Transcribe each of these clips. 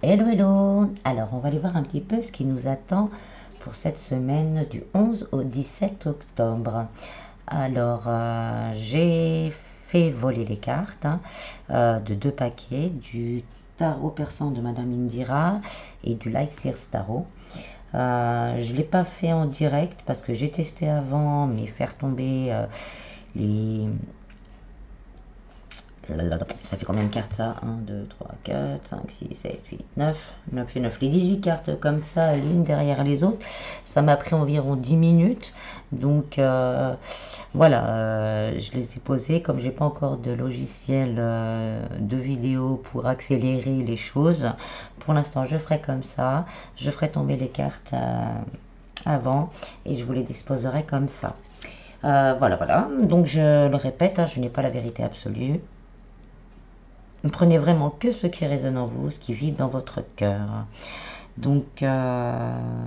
Hello, hello! Alors, on va aller voir un petit peu ce qui nous attend pour cette semaine du 11 au 17 octobre. Alors, j'ai fait voler les cartes de deux paquets, du tarot persan de Madame Indira et du Lycir Tarot. Je ne l'ai pas fait en direct parce que j'ai testé avant, mais faire tomber les, ça fait combien de cartes ça? 1, 2, 3, 4, 5, 6, 7, 8, 9. 9 et 9. Les 18 cartes comme ça, l'une derrière les autres, ça m'a pris environ 10 minutes. Donc voilà, je les ai posées. Comme j'ai pas encore de logiciel de vidéo pour accélérer les choses, pour l'instant je ferai comme ça. Je ferai tomber les cartes avant et je vous les disposerai comme ça. Voilà, voilà. Donc je le répète, je n'ai pas la vérité absolue. Prenez vraiment que ce qui résonne en vous, ce qui vibre dans votre cœur. Donc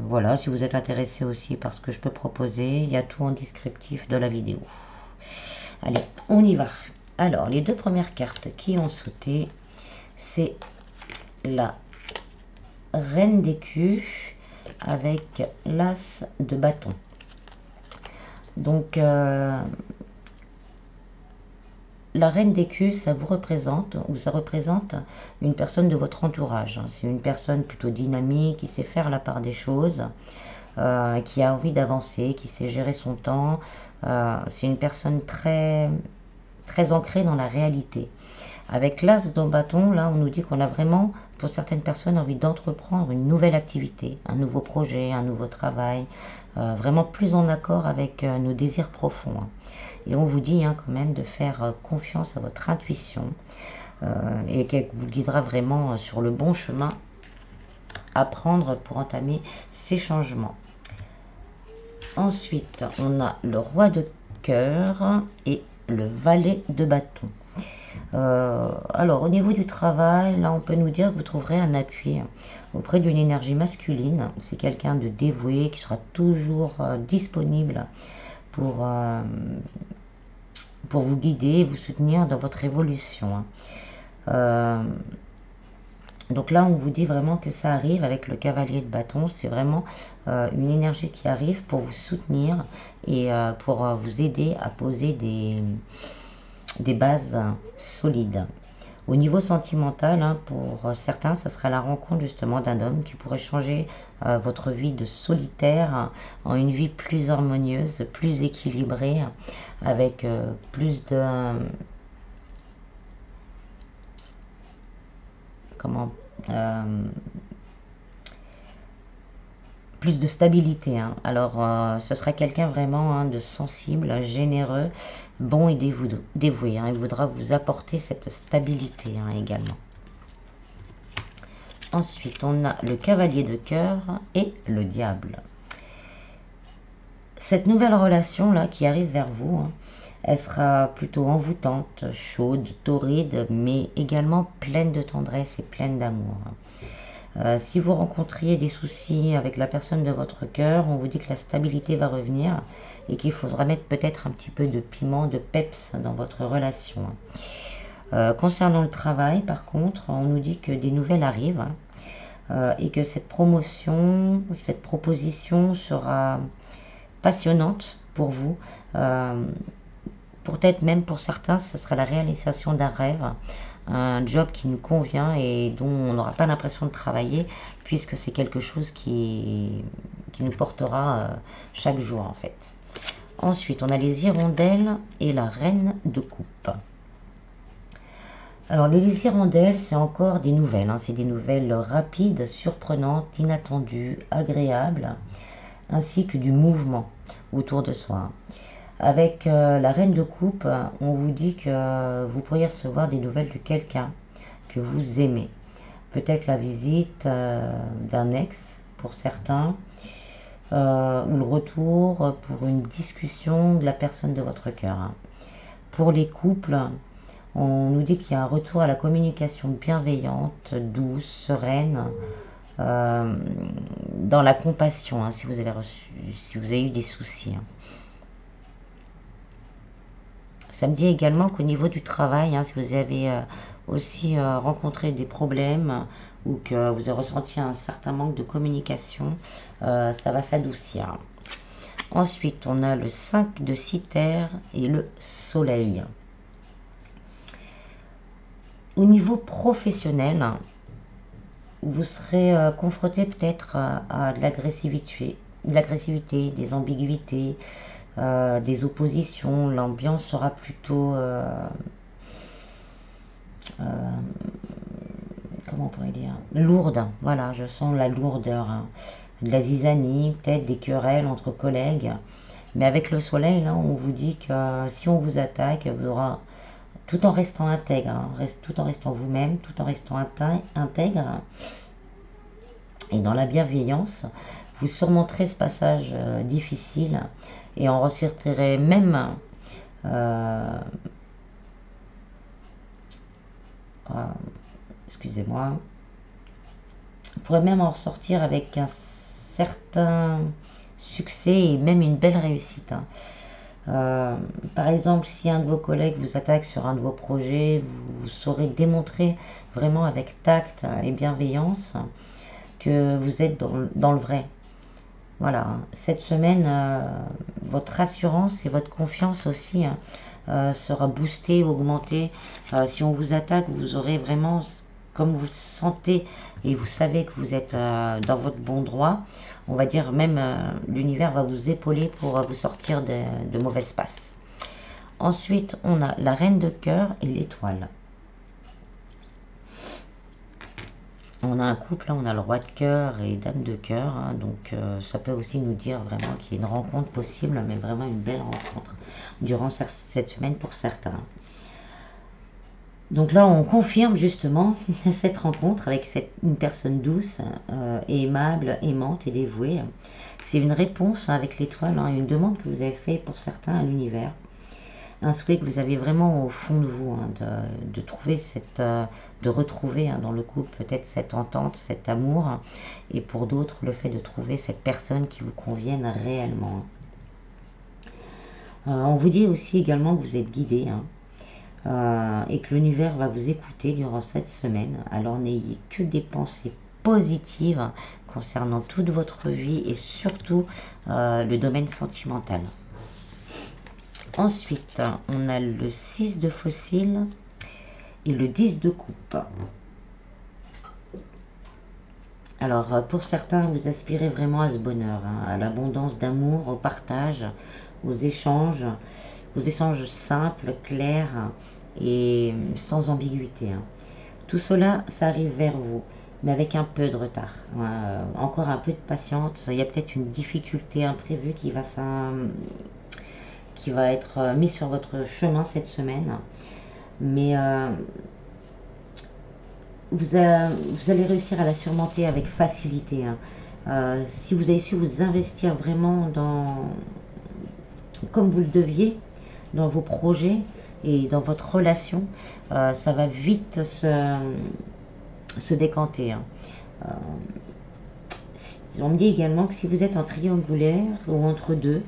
voilà, si vous êtes intéressé aussi par ce que je peux proposer, il y a tout en descriptif de la vidéo. Allez, on y va. Alors, les deux premières cartes qui ont sauté, c'est la Reine d'écus avec l'As de bâton. Donc, la reine d'écus, ça vous représente, ou ça représente une personne de votre entourage. C'est une personne plutôt dynamique, qui sait faire la part des choses, qui a envie d'avancer, qui sait gérer son temps. C'est une personne très, très ancrée dans la réalité. Avec l'as de bâton, là, on nous dit qu'on a vraiment, pour certaines personnes, envie d'entreprendre une nouvelle activité, un nouveau projet, un nouveau travail, vraiment plus en accord avec nos désirs profonds. Et on vous dit quand même de faire confiance à votre intuition et qu'elle vous guidera vraiment sur le bon chemin à prendre pour entamer ces changements. Ensuite, on a le roi de cœur et le valet de bâton. Alors, au niveau du travail, là, on peut nous dire que vous trouverez un appui auprès d'une énergie masculine. C'est quelqu'un de dévoué qui sera toujours disponible pour vous guider et vous soutenir dans votre évolution. Donc là, on vous dit vraiment que ça arrive avec le cavalier de bâton. C'est vraiment une énergie qui arrive pour vous soutenir et pour vous aider à poser des bases solides. Au niveau sentimental, pour certains, ça sera la rencontre justement d'un homme qui pourrait changer votre vie de solitaire en une vie plus harmonieuse, plus équilibrée, avec plus de... comment plus de stabilité. Alors, ce sera quelqu'un vraiment de sensible, généreux, bon et dévoué. Il voudra vous apporter cette stabilité également. Ensuite, on a le cavalier de cœur et le diable. Cette nouvelle relation-là qui arrive vers vous, elle sera plutôt envoûtante, chaude, torride, mais également pleine de tendresse et pleine d'amour. Si vous rencontriez des soucis avec la personne de votre cœur, on vous dit que la stabilité va revenir et qu'il faudra mettre peut-être un petit peu de piment, de peps dans votre relation. Concernant le travail, par contre, on nous dit que des nouvelles arrivent et que cette promotion, cette proposition sera passionnante pour vous. Peut-être même pour certains, ce sera la réalisation d'un rêve, un job qui nous convient et dont on n'aura pas l'impression de travailler, puisque c'est quelque chose qui nous portera chaque jour en fait. Ensuite, on a les hirondelles et la reine de coupe. Alors les hirondelles, c'est encore des nouvelles, c'est des nouvelles rapides, surprenantes, inattendues, agréables, ainsi que du mouvement autour de soi. Avec la reine de coupe, on vous dit que vous pourriez recevoir des nouvelles de quelqu'un que vous aimez. Peut-être la visite d'un ex pour certains, ou le retour pour une discussion de la personne de votre cœur. Pour les couples, on nous dit qu'il y a un retour à la communication bienveillante, douce, sereine, dans la compassion, si vous avez eu des soucis. Ça me dit également qu'au niveau du travail, si vous avez aussi rencontré des problèmes ou que vous avez ressenti un certain manque de communication, ça va s'adoucir. Ensuite, on a le 5 de cithère et le soleil. Au niveau professionnel, vous serez confronté peut-être à de l'agressivité, des ambiguïtés, des oppositions. L'ambiance sera plutôt, comment on pourrait dire, lourde. Voilà, je sens la lourdeur, hein. De la zizanie, peut-être des querelles entre collègues. Mais avec le soleil, là, on vous dit que si on vous attaque, vous aura, tout en restant intègre, hein, tout en restant vous-même, tout en restant intègre, et dans la bienveillance, vous surmonterez ce passage difficile et en ressortirez même, euh, excusez-moi, vous pourrez même en ressortir avec un certain succès et même une belle réussite, hein. Par exemple, si un de vos collègues vous attaque sur un de vos projets, vous saurez démontrer vraiment avec tact et bienveillance que vous êtes dans le vrai. Voilà, cette semaine, votre assurance et votre confiance aussi, hein, sera boostée, augmentée. Si on vous attaque, vous aurez vraiment, comme vous sentez et vous savez que vous êtes dans votre bon droit, on va dire même l'univers va vous épauler pour vous sortir de mauvaises passes. Ensuite, on a la reine de cœur et l'étoile. On a un couple, là, on a le roi de cœur et dame de cœur, hein, donc ça peut aussi nous dire vraiment qu'il y a une rencontre possible, mais vraiment une belle rencontre durant cette semaine pour certains. Donc là, on confirme justement cette rencontre avec une personne douce, aimable, aimante et dévouée. C'est une réponse avec l'étoile, hein, une demande que vous avez faite pour certains à l'univers. Un souhait que vous avez vraiment au fond de vous, hein, de trouver de retrouver, hein, dans le couple peut-être cette entente, cet amour, hein, et pour d'autres le fait de trouver cette personne qui vous convienne réellement. On vous dit aussi également que vous êtes guidé, hein, et que l'univers va vous écouter durant cette semaine. Alors n'ayez que des pensées positives concernant toute votre vie et surtout le domaine sentimental. Ensuite, on a le 6 de fossile et le 10 de coupe. Alors, pour certains, vous aspirez vraiment à ce bonheur, hein, à l'abondance d'amour, au partage, aux échanges simples, clairs et sans ambiguïté, hein. Tout cela, ça arrive vers vous, mais avec un peu de retard, hein, encore un peu de patience. Il y a peut-être une difficulté imprévue qui va être mise sur votre chemin cette semaine, mais vous allez réussir à la surmonter avec facilité, hein. Si vous avez su vous investir vraiment comme vous le deviez, dans vos projets et dans votre relation, ça va vite se décanter, hein. On me dit également que si vous êtes en triangulaire ou entre deux,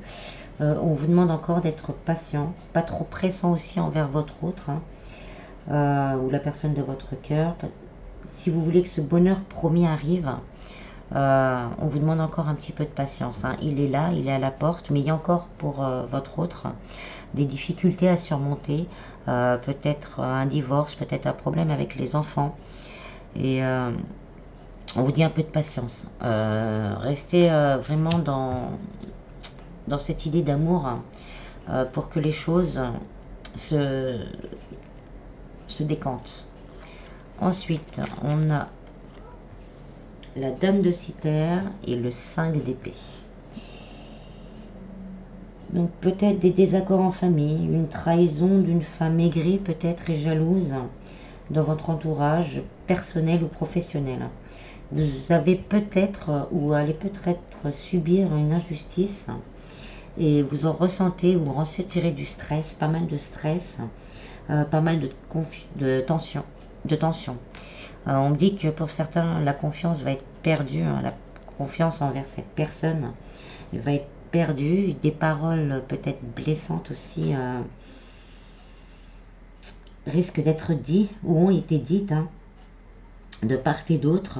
on vous demande encore d'être patient, pas trop pressant aussi envers votre autre, hein, ou la personne de votre cœur. Si vous voulez que ce bonheur promis arrive, on vous demande encore un petit peu de patience, hein. Il est là, il est à la porte, mais il y a encore pour votre autre des difficultés à surmonter, peut-être un divorce, peut-être un problème avec les enfants. Et on vous dit un peu de patience. Restez vraiment dans cette idée d'amour, hein, pour que les choses se décantent. Ensuite, on a la dame de cithère et le 5 d'épée. Donc peut-être des désaccords en famille, une trahison d'une femme aigrie peut-être et jalouse dans votre entourage personnel ou professionnel. Vous avez peut-être ou allez peut-être subir une injustice et vous en ressentez ou ressentirez du stress, pas mal de stress, pas mal de tension. On me dit que pour certains, la confiance va être perdue, hein, la confiance envers cette personne va être perdue, des paroles peut-être blessantes aussi risquent d'être dites ou ont été dites, hein. de part et d'autre.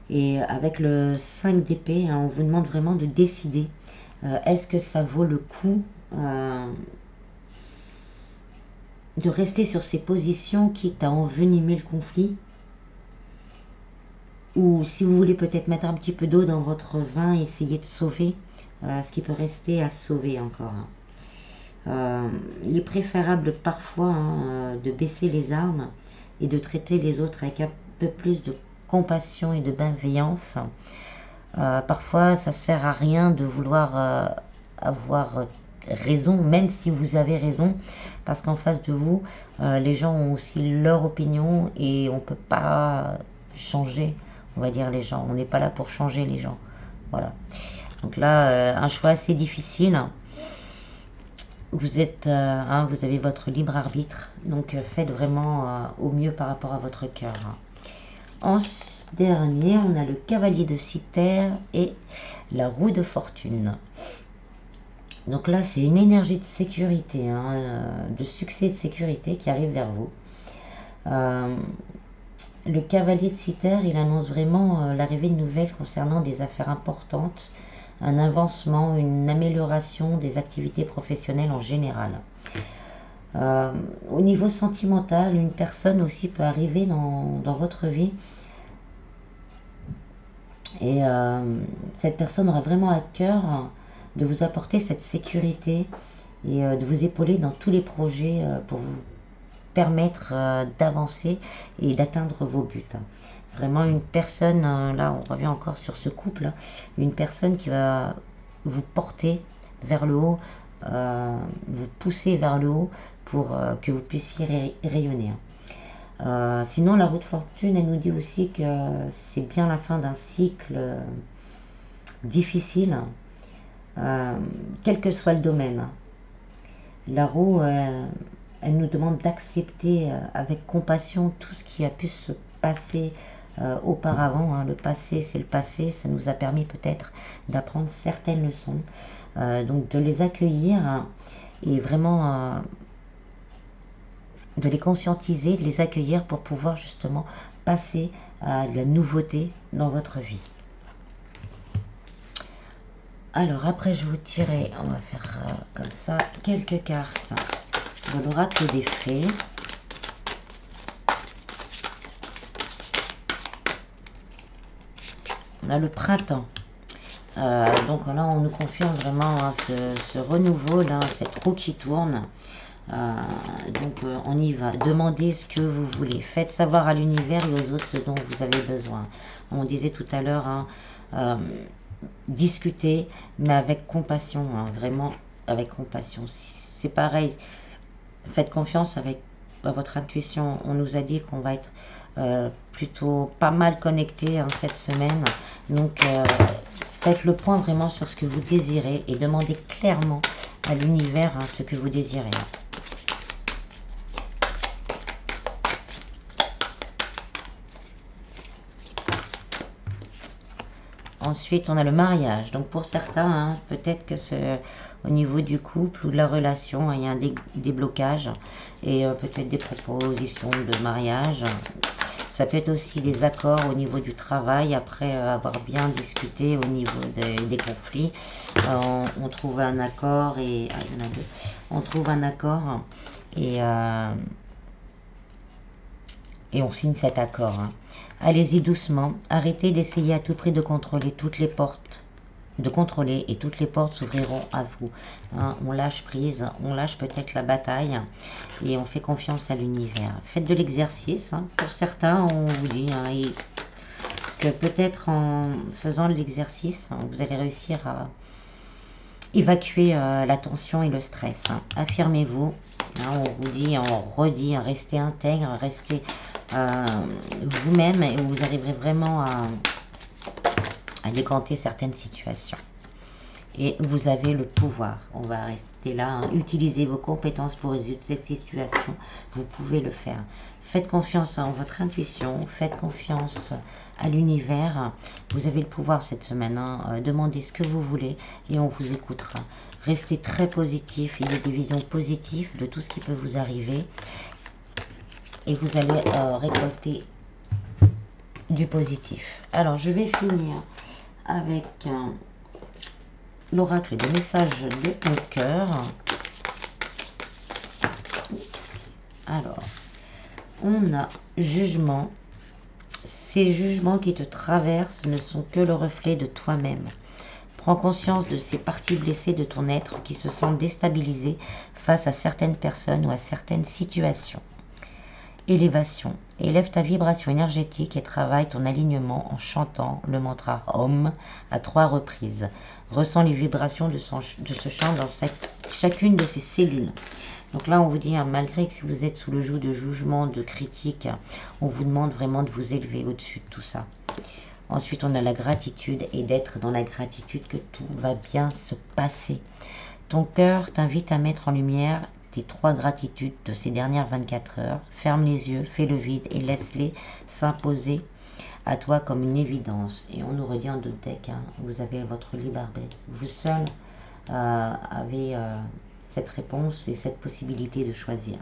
Et avec le 5 d'épée, hein, on vous demande vraiment de décider. Est-ce que ça vaut le coup de rester sur ces positions quitte à envenimer le conflit? Ou si vous voulez peut-être mettre un petit peu d'eau dans votre vin, essayer de sauver ce qui peut rester à sauver encore. Il est préférable parfois de baisser les armes et de traiter les autres avec un peu plus de compassion et de bienveillance. Parfois, ça sert à rien de vouloir avoir raison, même si vous avez raison, parce qu'en face de vous, les gens ont aussi leur opinion et on ne peut pas changer, on va dire, les gens. On n'est pas là pour changer les gens. Voilà. Donc là, un choix assez difficile. Vous êtes, vous avez votre libre arbitre, donc faites vraiment au mieux par rapport à votre cœur. En dernier, on a le cavalier de cithère et la roue de fortune. Donc là, c'est une énergie de sécurité, de succès et de sécurité qui arrive vers vous. Le cavalier de cithère, il annonce vraiment l'arrivée de nouvelles concernant des affaires importantes, un avancement, une amélioration des activités professionnelles en général. Au niveau sentimental, une personne aussi peut arriver dans votre vie et cette personne aura vraiment à cœur de vous apporter cette sécurité et de vous épauler dans tous les projets pour vous permettre d'avancer et d'atteindre vos buts. Vraiment une personne, là on revient encore sur ce couple, une personne qui va vous porter vers le haut, vous pousser vers le haut pour que vous puissiez rayonner. Sinon la roue de fortune, elle nous dit aussi que c'est bien la fin d'un cycle difficile, quel que soit le domaine. La roue, elle nous demande d'accepter avec compassion tout ce qui a pu se passer auparavant. Le passé, c'est le passé, ça nous a permis peut-être d'apprendre certaines leçons. Donc de les accueillir et vraiment de les conscientiser, de les accueillir pour pouvoir justement passer à de la nouveauté dans votre vie. Alors après je vous tirerai, on va faire comme ça, quelques cartes de l'oracle des fées. On a le printemps. Donc là on nous confirme vraiment ce renouveau, là, cette roue qui tourne. Donc on y va. Demandez ce que vous voulez. Faites savoir à l'univers et aux autres ce dont vous avez besoin. On disait tout à l'heure, discuter, mais avec compassion, vraiment avec compassion. C'est pareil, faites confiance à votre intuition. On nous a dit qu'on va être plutôt pas mal connecté cette semaine. Donc faites le point vraiment sur ce que vous désirez et demandez clairement à l'univers ce que vous désirez. Ensuite, on a le mariage. Donc pour certains, peut-être que au niveau du couple ou de la relation, il y a un déblocage et peut-être des propositions de mariage. Ça peut être aussi des accords au niveau du travail, après avoir bien discuté au niveau des conflits. On trouve un accord et... Ah, il y en a deux. On trouve un accord et on signe cet accord. Allez-y doucement, arrêtez d'essayer à tout prix de contrôler toutes les portes, et toutes les portes s'ouvriront à vous. On lâche prise, on lâche peut-être la bataille et on fait confiance à l'univers. Faites de l'exercice. Pour certains, on vous dit que peut-être en faisant de l'exercice, vous allez réussir à évacuer la tension et le stress. Affirmez-vous. On vous dit, on redit, restez intègre, restez vous-même et vous arriverez vraiment à décanter certaines situations. Et vous avez le pouvoir. On va rester là. Utilisez vos compétences pour résoudre cette situation. Vous pouvez le faire. Faites confiance en votre intuition. Faites confiance à l'univers. Vous avez le pouvoir cette semaine. Demandez ce que vous voulez et on vous écoutera. Restez très positif. Il y a des visions positives de tout ce qui peut vous arriver. Et vous allez récolter du positif. Alors, je vais finir avec l'oracle des messages de ton cœur. Alors, on a jugement. Ces jugements qui te traversent ne sont que le reflet de toi-même. Prends conscience de ces parties blessées de ton être qui se sentent déstabilisées face à certaines personnes ou à certaines situations. Élévation. Élève ta vibration énergétique et travaille ton alignement en chantant le mantra Om à 3 reprises. Ressens les vibrations de ce chant dans chacune de ces cellules. Donc là, on vous dit, malgré que si vous êtes sous le joug de jugement, de critique, on vous demande vraiment de vous élever au-dessus de tout ça. Ensuite, on a la gratitude et d'être dans la gratitude que tout va bien se passer. Ton cœur t'invite à mettre en lumière tes 3 gratitudes de ces dernières 24 heures. Ferme les yeux, fais le vide et laisse-les s'imposer à toi comme une évidence. Et on nous redit en d'autres decks, vous avez votre libre arbitre. Vous seul avez cette réponse et cette possibilité de choisir.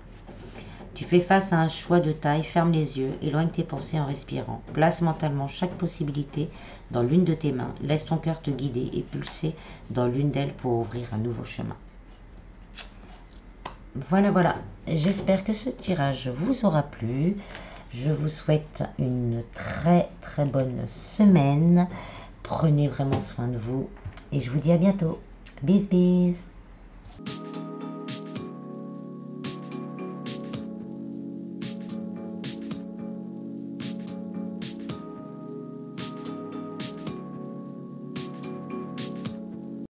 Tu fais face à un choix de taille, ferme les yeux, éloigne tes pensées en respirant. Place mentalement chaque possibilité dans l'une de tes mains. Laisse ton cœur te guider et pulser dans l'une d'elles pour ouvrir un nouveau chemin. Voilà, voilà. J'espère que ce tirage vous aura plu. Je vous souhaite une très très bonne semaine. Prenez vraiment soin de vous et je vous dis à bientôt. Bis bis.